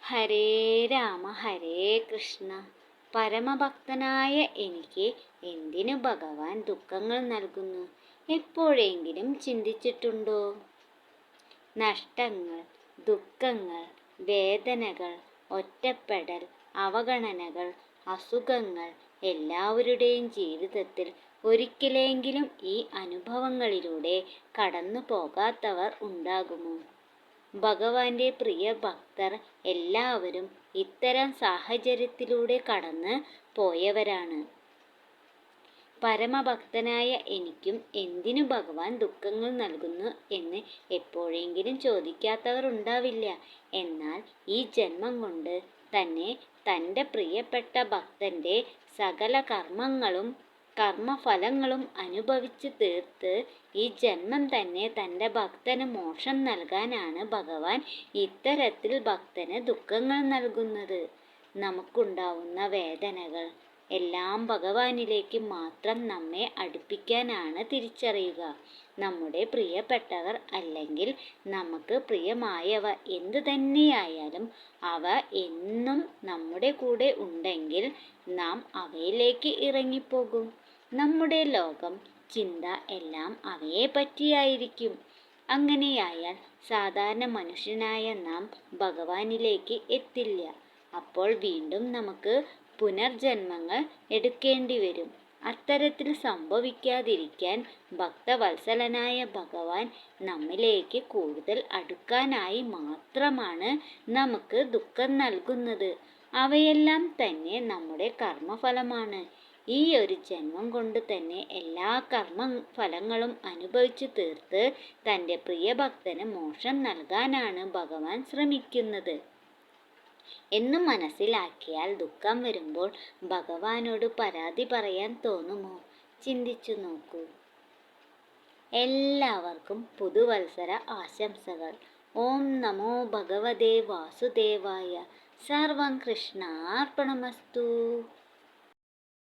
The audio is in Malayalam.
ഹരേ രാമ ഹരേ കൃഷ്ണ. പരമഭക്തനായ എനിക്ക് എന്തിനു ഭഗവാൻ ദുഃഖങ്ങൾ നൽകുന്നു? എപ്പോഴെങ്കിലും ചിന്തിച്ചിട്ടുണ്ടോ? നഷ്ടങ്ങൾ, ദുഃഖങ്ങൾ, വേദനകൾ, ഒറ്റപ്പെടൽ, അവഗണനകൾ, അസുഖങ്ങൾ എല്ലാവരുടെയും ജീവിതത്തിൽ ഒരിക്കലെങ്കിലും ഈ അനുഭവങ്ങളിലൂടെ കടന്നു പോകാത്തവർ ഉണ്ടാകുമോ? ഭഗവാന്റെ പ്രിയ ഭക്തർ എല്ലാവരും ഇത്തരം സാഹചര്യത്തിലൂടെ കടന്ന് പോയവരാണ്. പരമഭക്തനായ എനിക്കും എന്തിനു ഭഗവാൻ ദുഃഖങ്ങൾ നൽകുന്നു എന്ന് എപ്പോഴെങ്കിലും ചോദിക്കാത്തവർ ഉണ്ടാവില്ല. എന്നാൽ ഈ ജന്മം കൊണ്ട് തന്നെ തൻ്റെ പ്രിയപ്പെട്ട ഭക്തന്റെ സകല കർമ്മഫലങ്ങളും അനുഭവിച്ച് തീർത്ത് ഈ ജന്മം തന്നെ തൻ്റെ ഭക്തന് മോക്ഷം നൽകാനാണ് ഭഗവാൻ ഇത്തരത്തിൽ ഭക്തന് ദുഃഖങ്ങൾ നൽകുന്നത്. നമുക്കുണ്ടാവുന്ന വേദനകൾ എല്ലാം ഭഗവാനിലേക്ക് മാത്രം നമ്മെ അടുപ്പിക്കാനാണ് തിരിച്ചറിയുക. നമ്മുടെ പ്രിയപ്പെട്ടവർ അല്ലെങ്കിൽ നമുക്ക് പ്രിയമായവ എന്തു തന്നെയായാലും അവ എന്നും നമ്മുടെ കൂടെ ഉണ്ടെങ്കിൽ നാം അവയിലേക്ക് ഇറങ്ങിപ്പോകും. നമ്മുടെ ലോകം, ചിന്ത എല്ലാം അവയെ പറ്റിയായിരിക്കും. അങ്ങനെയായാൽ സാധാരണ മനുഷ്യനായ നാം ഭഗവാനിലേക്ക് എത്തില്ല. അപ്പോൾ വീണ്ടും നമുക്ക് പുനർജന്മങ്ങൾ എടുക്കേണ്ടി വരും. അത്തരത്തിൽ സംഭവിക്കാതിരിക്കാൻ ഭക്തവത്സലനായ ഭഗവാൻ നമ്മിലേക്ക് കൂടുതൽ അടുക്കാനായി മാത്രമാണ് നമുക്ക് ദുഃഖം നൽകുന്നത്. അവയെല്ലാം തന്നെ നമ്മുടെ കർമ്മഫലമാണ്. ഈ ഒരു ജന്മം കൊണ്ട് തന്നെ എല്ലാ കർമ്മഫലങ്ങളും അനുഭവിച്ചു തീർത്ത് തൻ്റെ പ്രിയഭക്തന് മോക്ഷം നൽകാനാണ് ഭഗവാൻ ശ്രമിക്കുന്നത് എന്ന് മനസ്സിലാക്കിയാൽ ദുഃഖം വരുമ്പോൾ ഭഗവാനോട് പരാതി പറയാൻ തോന്നുമോ? ചിന്തിച്ചു നോക്കൂ. എല്ലാവർക്കും പുതുവത്സര ആശംസകൾ. ഓം നമോ ഭഗവതേ വാസുദേവായ. സർവം കൃഷ്ണാർപ്പണമസ്തു.